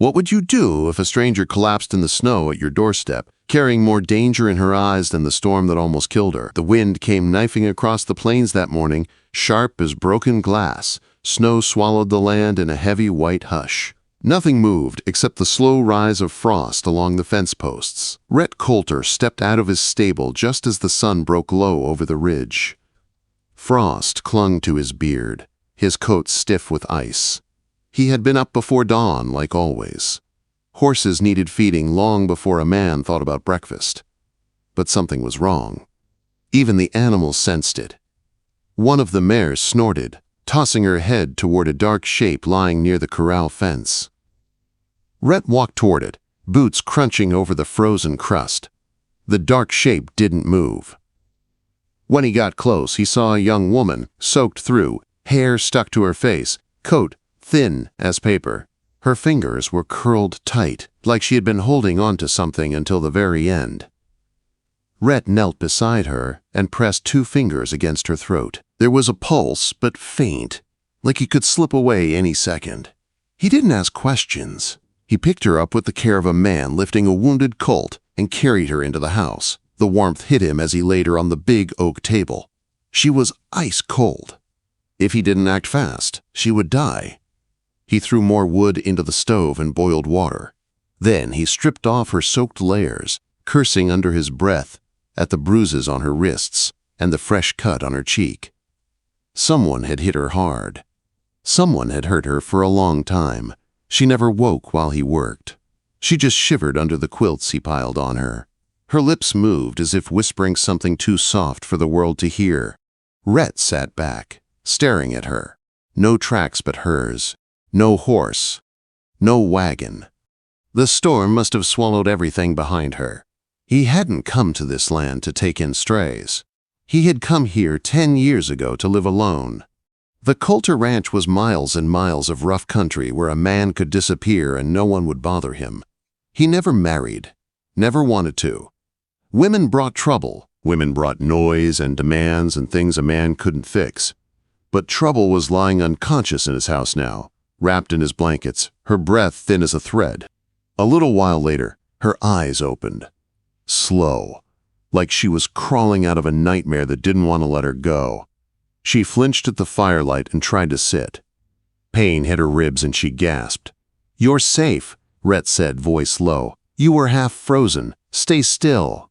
What would you do if a stranger collapsed in the snow at your doorstep, carrying more danger in her eyes than the storm that almost killed her? The wind came knifing across the plains that morning, sharp as broken glass. Snow swallowed the land in a heavy white hush. Nothing moved except the slow rise of frost along the fence posts. Rhett Coulter stepped out of his stable just as the sun broke low over the ridge. Frost clung to his beard, his coat stiff with ice. He had been up before dawn, like always. Horses needed feeding long before a man thought about breakfast. But something was wrong. Even the animals sensed it. One of the mares snorted, tossing her head toward a dark shape lying near the corral fence. Rhett walked toward it, boots crunching over the frozen crust. The dark shape didn't move. When he got close, he saw a young woman, soaked through, hair stuck to her face, coat thin as paper. Her fingers were curled tight, like she had been holding on to something until the very end. Rhett knelt beside her and pressed 2 fingers against her throat. There was a pulse, but faint, like he could slip away any second. He didn't ask questions. He picked her up with the care of a man lifting a wounded colt and carried her into the house. The warmth hit him as he laid her on the big oak table. She was ice cold. If he didn't act fast, she would die. He threw more wood into the stove and boiled water. Then he stripped off her soaked layers, cursing under his breath at the bruises on her wrists and the fresh cut on her cheek. Someone had hit her hard. Someone had hurt her for a long time. She never woke while he worked. She just shivered under the quilts he piled on her. Her lips moved as if whispering something too soft for the world to hear. Rhett sat back, staring at her. No tracks but hers. No horse. No wagon. The storm must have swallowed everything behind her. He hadn't come to this land to take in strays. He had come here 10 years ago to live alone. The Coulter Ranch was miles and miles of rough country where a man could disappear and no one would bother him. He never married, never wanted to. Women brought trouble. Women brought noise and demands and things a man couldn't fix. But trouble was lying unconscious in his house now, wrapped in his blankets, her breath thin as a thread. A little while later, her eyes opened. Slow, like she was crawling out of a nightmare that didn't want to let her go. She flinched at the firelight and tried to sit. Pain hit her ribs and she gasped. "You're safe," Rhett said, voice low. "You were half frozen. Stay still."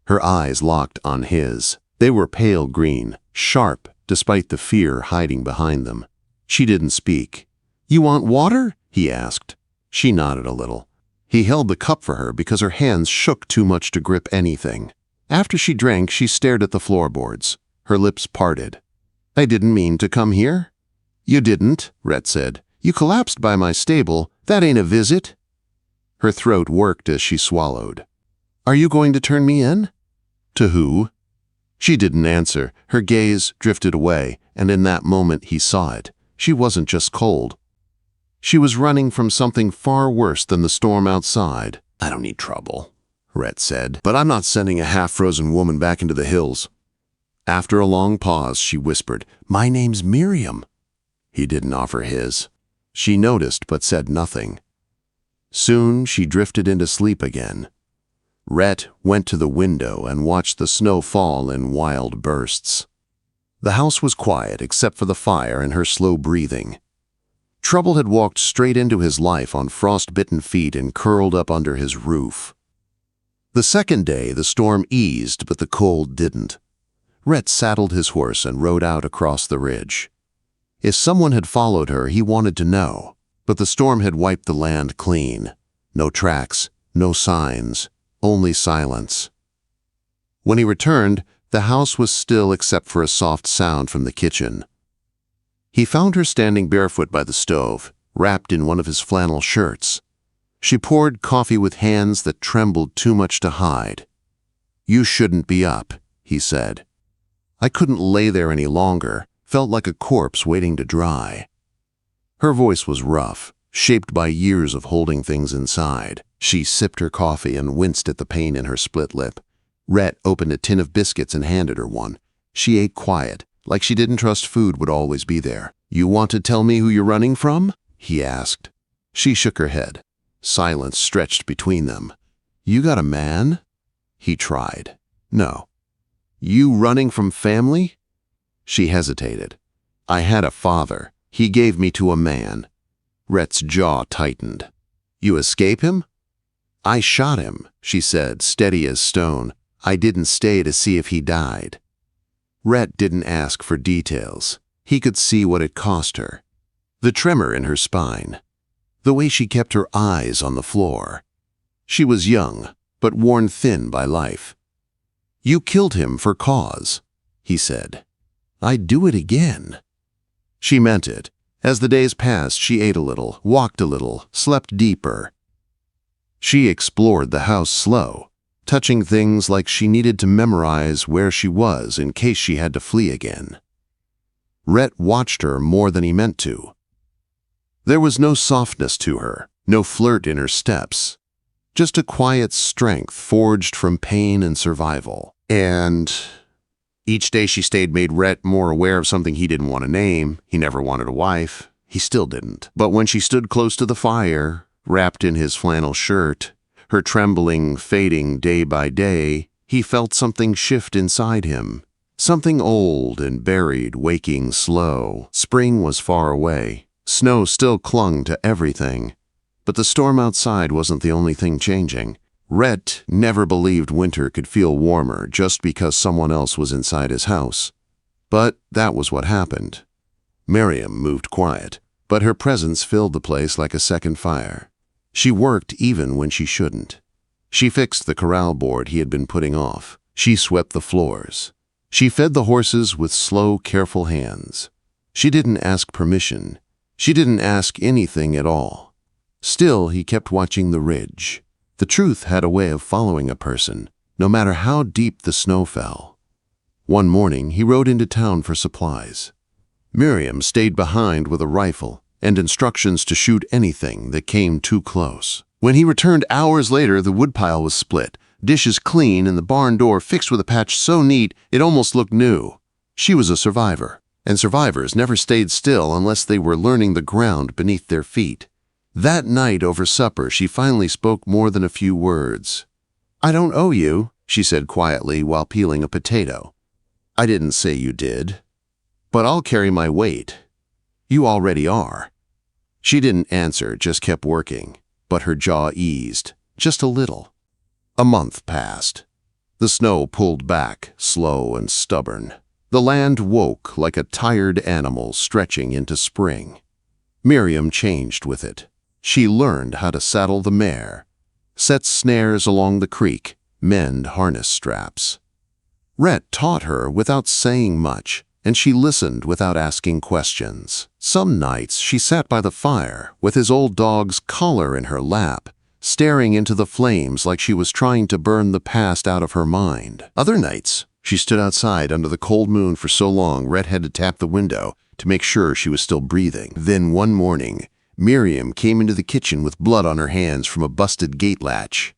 Her eyes locked on his. They were pale green, sharp, despite the fear hiding behind them. She didn't speak. "You want water?" he asked. She nodded a little. He held the cup for her because her hands shook too much to grip anything. After she drank, she stared at the floorboards. Her lips parted. "I didn't mean to come here." "You didn't," Rhett said. "You collapsed by my stable. That ain't a visit." Her throat worked as she swallowed. "Are you going to turn me in?" "To who?" She didn't answer. Her gaze drifted away, and in that moment he saw it. She wasn't just cold. She was running from something far worse than the storm outside. "I don't need trouble," Rhett said, "but I'm not sending a half-frozen woman back into the hills." After a long pause, she whispered, "My name's Miriam." He didn't offer his. She noticed but said nothing. Soon she drifted into sleep again. Rhett went to the window and watched the snow fall in wild bursts. The house was quiet except for the fire and her slow breathing. Trouble had walked straight into his life on frost-bitten feet and curled up under his roof. The second day, the storm eased, but the cold didn't. Rhett saddled his horse and rode out across the ridge. If someone had followed her, he wanted to know, but the storm had wiped the land clean. No tracks, no signs, only silence. When he returned, the house was still except for a soft sound from the kitchen. He found her standing barefoot by the stove, wrapped in one of his flannel shirts. She poured coffee with hands that trembled too much to hide. "You shouldn't be up," he said. "I couldn't lay there any longer, felt like a corpse waiting to dry." Her voice was rough, shaped by years of holding things inside. She sipped her coffee and winced at the pain in her split lip. Rhett opened a tin of biscuits and handed her one. She ate quiet, like she didn't trust food would always be there. "You want to tell me who you're running from?" he asked. She shook her head. Silence stretched between them. "You got a man?" He tried. "No." "You running from family?" She hesitated. "I had a father. He gave me to a man." Rhett's jaw tightened. "You escape him?" "I shot him," she said, steady as stone. "I didn't stay to see if he died." Rhett didn't ask for details. He could see what it cost her. The tremor in her spine. The way she kept her eyes on the floor. She was young, but worn thin by life. "You killed him for cause," he said. "I'd do it again." She meant it. As the days passed, she ate a little, walked a little, slept deeper. She explored the house slow, touching things like she needed to memorize where she was in case she had to flee again. Rhett watched her more than he meant to. There was no softness to her, no flirt in her steps, just a quiet strength forged from pain and survival. And each day she stayed made Rhett more aware of something he didn't want to name. He never wanted a wife. He still didn't. But when she stood close to the fire, wrapped in his flannel shirt, her trembling fading day by day, he felt something shift inside him. Something old and buried, waking slow. Spring was far away. Snow still clung to everything. But the storm outside wasn't the only thing changing. Rhett never believed winter could feel warmer just because someone else was inside his house. But that was what happened. Miriam moved quiet, but her presence filled the place like a second fire. She worked even when she shouldn't. She fixed the corral board he had been putting off. She swept the floors. She fed the horses with slow, careful hands. She didn't ask permission. She didn't ask anything at all. Still, he kept watching the ridge. The truth had a way of following a person, no matter how deep the snow fell. One morning, he rode into town for supplies. Miriam stayed behind with a rifle and instructions to shoot anything that came too close. When he returned hours later, the woodpile was split, dishes clean, and the barn door fixed with a patch so neat it almost looked new. She was a survivor, and survivors never stayed still unless they were learning the ground beneath their feet. That night over supper, she finally spoke more than a few words. "I don't owe you," she said quietly while peeling a potato. "I didn't say you did. But I'll carry my weight. You already are." She didn't answer, just kept working, but her jaw eased, just a little. A month passed. The snow pulled back, slow and stubborn. The land woke like a tired animal stretching into spring. Miriam changed with it. She learned how to saddle the mare, set snares along the creek, mend harness straps. Rhett taught her without saying much, and she listened without asking questions. Some nights she sat by the fire with his old dog's collar in her lap, staring into the flames like she was trying to burn the past out of her mind. Other nights, she stood outside under the cold moon for so long Rhett had to tap the window to make sure she was still breathing. Then one morning, Miriam came into the kitchen with blood on her hands from a busted gate latch.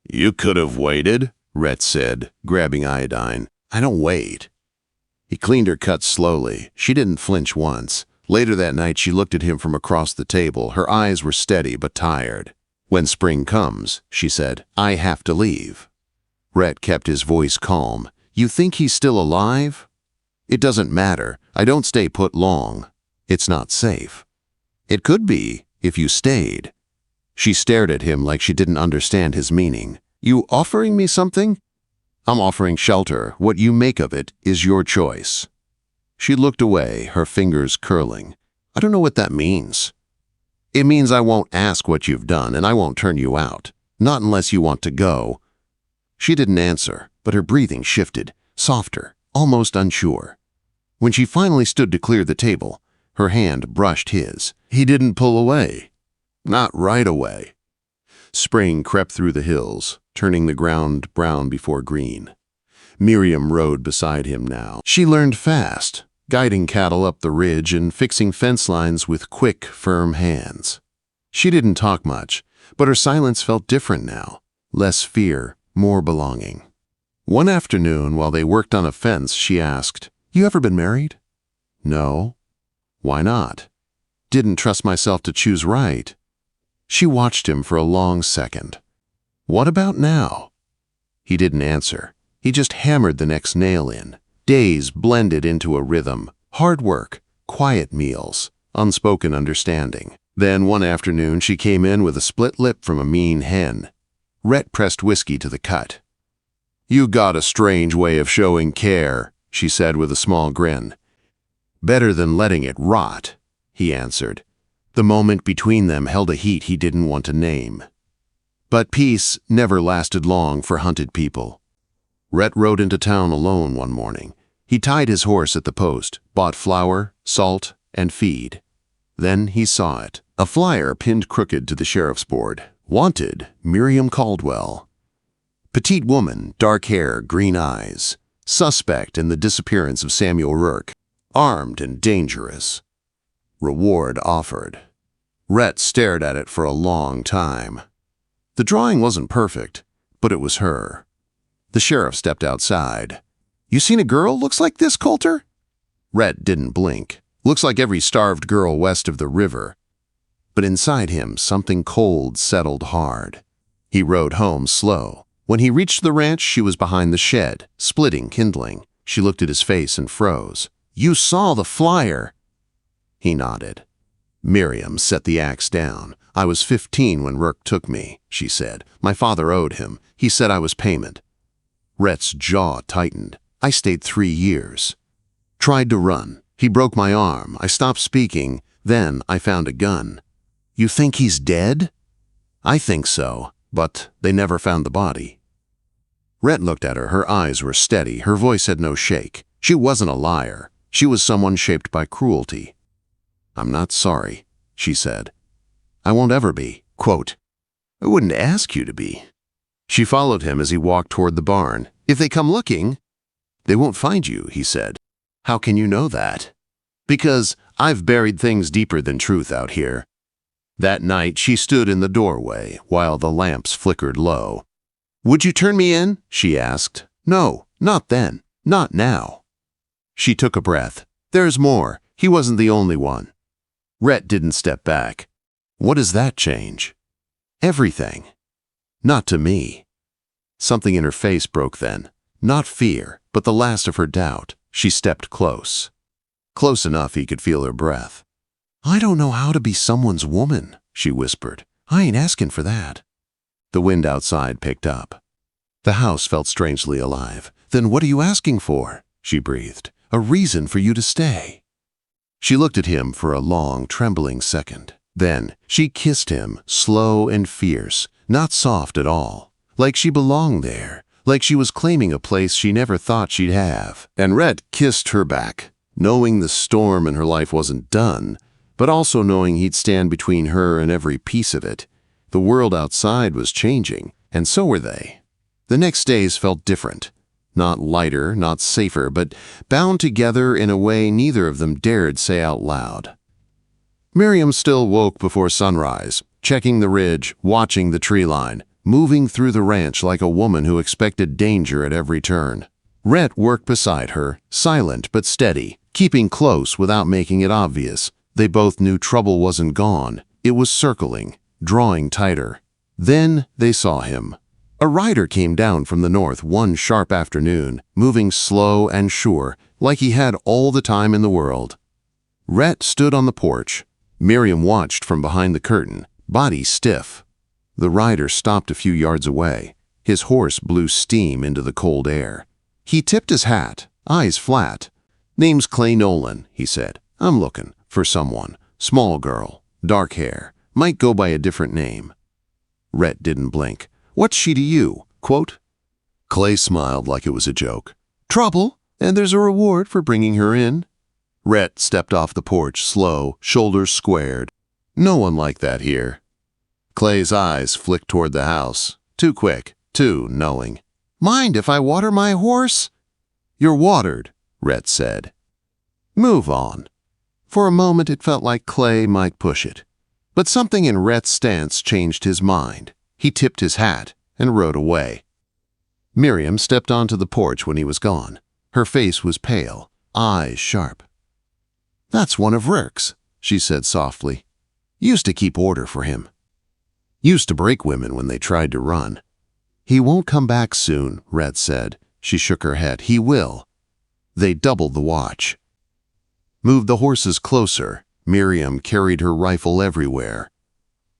"You could have waited," Rhett said, grabbing iodine. "I don't wait." He cleaned her cuts slowly. She didn't flinch once. Later that night, she looked at him from across the table. Her eyes were steady but tired. "When spring comes," she said, "I have to leave." Rhett kept his voice calm. "You think he's still alive?" "It doesn't matter. I don't stay put long. It's not safe." "It could be, if you stayed." She stared at him like she didn't understand his meaning. "You offering me something?" "I'm offering shelter. What you make of it is your choice." She looked away, her fingers curling. "I don't know what that means." "It means I won't ask what you've done, and I won't turn you out. Not unless you want to go." She didn't answer, but her breathing shifted, softer, almost unsure. When she finally stood to clear the table, her hand brushed his. He didn't pull away. Not right away. Spring crept through the hills, turning the ground brown before green. Miriam rode beside him now. She learned fast, guiding cattle up the ridge and fixing fence lines with quick, firm hands. She didn't talk much, but her silence felt different now. Less fear, more belonging. One afternoon, while they worked on a fence, she asked, "You ever been married?" "No." "Why not?" "Didn't trust myself to choose right." She watched him for a long second. "What about now?" He didn't answer. He just hammered the next nail in. Days blended into a rhythm. Hard work, quiet meals, unspoken understanding. Then one afternoon she came in with a split lip from a mean hen. Rhett pressed whiskey to the cut. "You got a strange way of showing care," she said with a small grin. "Better than letting it rot," he answered. The moment between them held a heat he didn't want to name. But peace never lasted long for hunted people. Rhett rode into town alone one morning. He tied his horse at the post, bought flour, salt, and feed. Then he saw it. A flyer pinned crooked to the sheriff's board. Wanted, Miriam Caldwell. Petite woman, dark hair, green eyes. Suspect in the disappearance of Samuel Rourke. Armed and dangerous. Reward offered. Rhett stared at it for a long time. The drawing wasn't perfect, but it was her. The sheriff stepped outside. "You seen a girl looks like this, Coulter?" Rhett didn't blink. Looks like every starved girl west of the river. But inside him, something cold settled hard. He rode home slow. When he reached the ranch, she was behind the shed, splitting kindling. She looked at his face and froze. "You saw the flyer." He nodded. Miriam set the axe down. "I was 15 when Rourke took me," she said. "My father owed him. He said I was payment." Rhett's jaw tightened. "I stayed 3 years. Tried to run. He broke my arm. I stopped speaking. Then I found a gun." "You think he's dead?" "I think so, but they never found the body." Rhett looked at her. Her eyes were steady. Her voice had no shake. She wasn't a liar. She was someone shaped by cruelty. "I'm not sorry," she said. "I won't ever be." Quote, "I wouldn't ask you to be." She followed him as he walked toward the barn. "If they come looking, they won't find you," he said. "How can you know that?" "Because I've buried things deeper than truth out here." That night she stood in the doorway while the lamps flickered low. "Would you turn me in?" she asked. "No, not then. Not now." She took a breath. "There's more. He wasn't the only one." Rhett didn't step back. "What does that change?" "Everything. Not to me." Something in her face broke then. Not fear, but the last of her doubt. She stepped close. Close enough he could feel her breath. "I don't know how to be someone's woman," she whispered. "I ain't asking for that." The wind outside picked up. The house felt strangely alive. "Then what are you asking for?" she breathed. "A reason for you to stay." She looked at him for a long, trembling second. Then she kissed him, slow and fierce, not soft at all, like she belonged there, like she was claiming a place she never thought she'd have. And Rhett kissed her back, knowing the storm in her life wasn't done, but also knowing he'd stand between her and every piece of it. The world outside was changing, and so were they. The next days felt different. Not lighter, not safer, but bound together in a way neither of them dared say out loud. Miriam still woke before sunrise, checking the ridge, watching the tree line, moving through the ranch like a woman who expected danger at every turn. Rhett worked beside her, silent but steady, keeping close without making it obvious. They both knew trouble wasn't gone. It was circling, drawing tighter. Then they saw him. A rider came down from the north one sharp afternoon, moving slow and sure, like he had all the time in the world. Rhett stood on the porch. Miriam watched from behind the curtain, body stiff. The rider stopped a few yards away. His horse blew steam into the cold air. He tipped his hat, eyes flat. "Name's Clay Nolan," he said. "I'm looking for someone. Small girl, dark hair, might go by a different name." Rhett didn't blink. "What's she to you?" Quote. Clay smiled like it was a joke. "Trouble, and there's a reward for bringing her in." Rhett stepped off the porch, slow, shoulders squared. "No one like that here." Clay's eyes flicked toward the house. Too quick, too knowing. "Mind if I water my horse?" "You're watered," Rhett said. "Move on." For a moment it felt like Clay might push it. But something in Rhett's stance changed his mind. He tipped his hat and rode away. Miriam stepped onto the porch when he was gone. Her face was pale, eyes sharp. "That's one of Rourke's," she said softly. "Used to keep order for him." Used to break women when they tried to run. "He won't come back soon," Rhett said. She shook her head. "He will." They doubled the watch. Moved the horses closer. Miriam carried her rifle everywhere.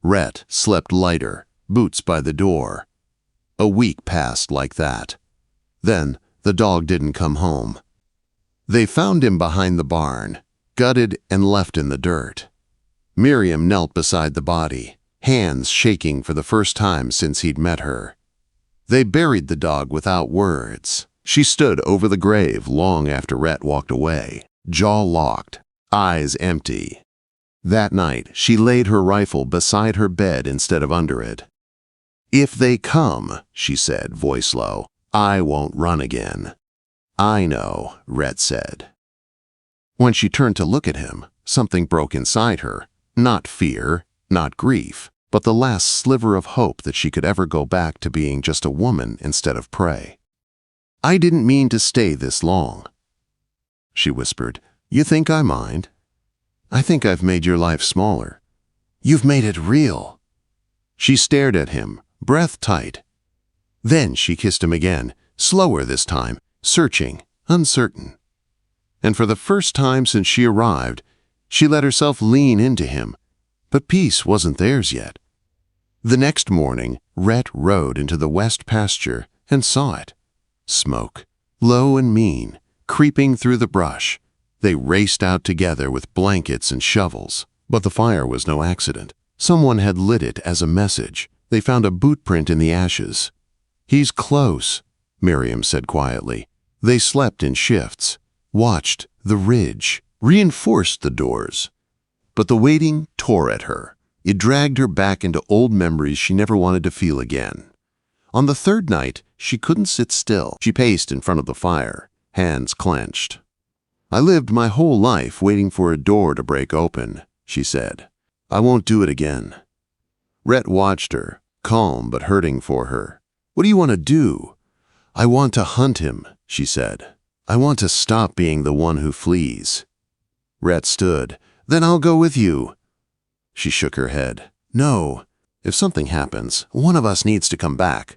Rhett slept lighter, boots by the door. A week passed like that. Then the dog didn't come home. They found him behind the barn, gutted and left in the dirt. Miriam knelt beside the body, hands shaking for the first time since he'd met her. They buried the dog without words. She stood over the grave long after Rhett walked away, jaw locked, eyes empty. That night, she laid her rifle beside her bed instead of under it. "If they come," she said, voice low, "I won't run again." "I know," Rhett said. When she turned to look at him, something broke inside her. Not fear, not grief, but the last sliver of hope that she could ever go back to being just a woman instead of prey. "I didn't mean to stay this long," she whispered. "You think I mind? I think I've made your life smaller. You've made it real." She stared at him, breath tight. Then she kissed him again, slower this time, searching, uncertain. And for the first time since she arrived, she let herself lean into him, but peace wasn't theirs yet. The next morning, Rhett rode into the west pasture and saw it. Smoke, low and mean, creeping through the brush. They raced out together with blankets and shovels, but the fire was no accident. Someone had lit it as a message. They found a boot print in the ashes. "He's close," Miriam said quietly. They slept in shifts, watched the ridge, reinforced the doors. But the waiting tore at her. It dragged her back into old memories she never wanted to feel again. On the third night, she couldn't sit still. She paced in front of the fire, hands clenched. "I lived my whole life waiting for a door to break open," she said. "I won't do it again." Rhett watched her, calm but hurting for her. "What do you want to do?" "I want to hunt him," she said. "I want to stop being the one who flees." Rhett stood. "Then I'll go with you." She shook her head. "No. If something happens, one of us needs to come back."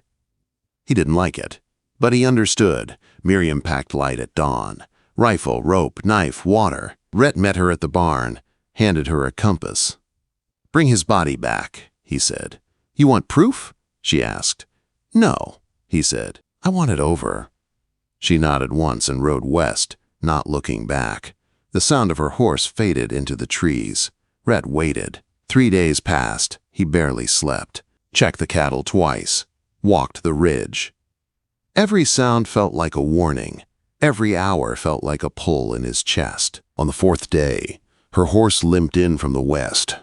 He didn't like it, but he understood. Miriam packed light at dawn. Rifle, rope, knife, water. Rhett met her at the barn, handed her a compass. "Bring his body back," he said. "You want proof?" she asked. "No," he said. "I want it over." She nodded once and rode west, not looking back. The sound of her horse faded into the trees. Rhett waited. 3 days passed. He barely slept. Checked the cattle twice. Walked the ridge. Every sound felt like a warning. Every hour felt like a pull in his chest. On the 4th day, her horse limped in from the west,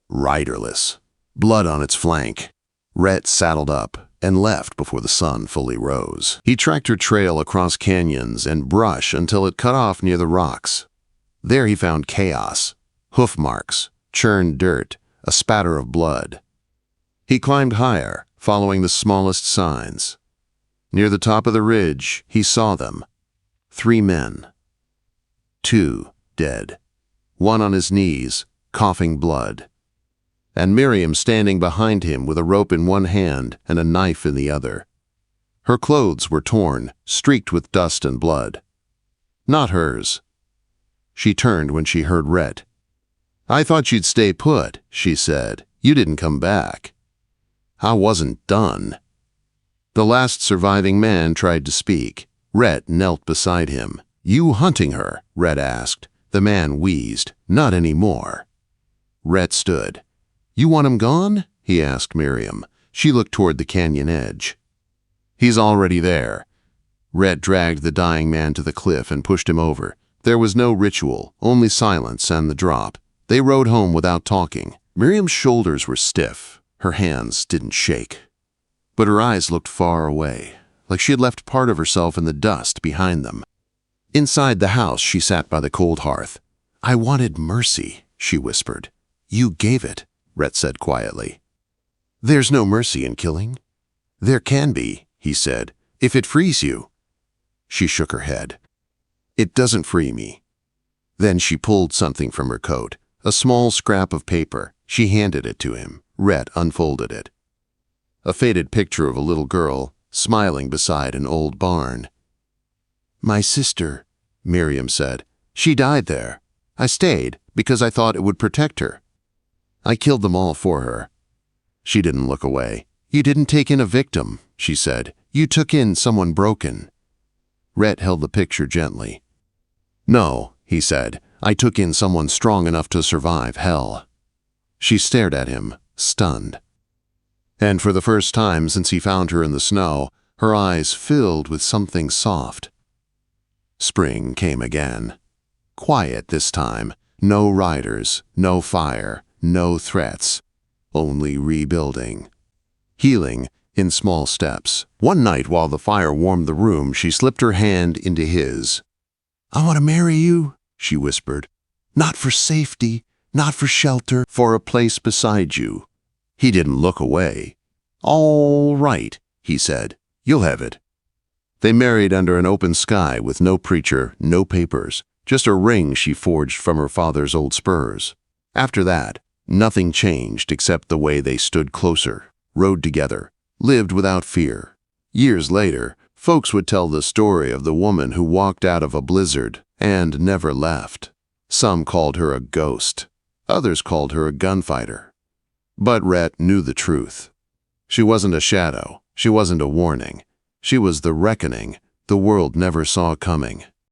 riderless, blood on its flank. Rhett saddled up and left before the sun fully rose. He tracked her trail across canyons and brush until it cut off near the rocks. There he found chaos, hoof marks, churned dirt, a spatter of blood. He climbed higher, following the smallest signs. Near the top of the ridge, he saw them. 3 men. 2 dead. 1 on his knees, coughing blood. And Miriam standing behind him with a rope in one hand and a knife in the other. Her clothes were torn, streaked with dust and blood. Not hers. She turned when she heard Rhett. "I thought you'd stay put," she said. "You didn't come back." "I wasn't done." The last surviving man tried to speak. Rhett knelt beside him. "You hunting her?" Rhett asked. The man wheezed. "Not anymore." Rhett stood. "You want him gone?" he asked Miriam. She looked toward the canyon edge. "He's already there." Rhett dragged the dying man to the cliff and pushed him over. There was no ritual, only silence and the drop. They rode home without talking. Miriam's shoulders were stiff. Her hands didn't shake. But her eyes looked far away, like she had left part of herself in the dust behind them. Inside the house, she sat by the cold hearth. "I wanted mercy," she whispered. "You gave it," Rhett said quietly. "There's no mercy in killing." "There can be," he said, "if it frees you." She shook her head. "It doesn't free me." Then she pulled something from her coat, a small scrap of paper. She handed it to him. Rhett unfolded it. a faded picture of a little girl smiling beside an old barn. "My sister," Miriam said. "She died there. I stayed because I thought it would protect her. I killed them all for her." She didn't look away. "You didn't take in a victim," she said. "You took in someone broken." Rhett held the picture gently. "No," he said. "I took in someone strong enough to survive hell." She stared at him, stunned. And for the first time since he found her in the snow, her eyes filled with something soft. Spring came again. Quiet this time. No riders, no fire, no threats. Only rebuilding. Healing in small steps. One night while the fire warmed the room, she slipped her hand into his. "I want to marry you," she whispered. "Not for safety, not for shelter, for a place beside you." He didn't look away. "All right," he said. "You'll have it." They married under an open sky with no preacher, no papers, just a ring she forged from her father's old spurs. After that, nothing changed except the way they stood closer, rode together, lived without fear. Years later, folks would tell the story of the woman who walked out of a blizzard and never left. Some called her a ghost. Others called her a gunfighter. But Rhett knew the truth. She wasn't a shadow. She wasn't a warning. She was the reckoning the world never saw coming.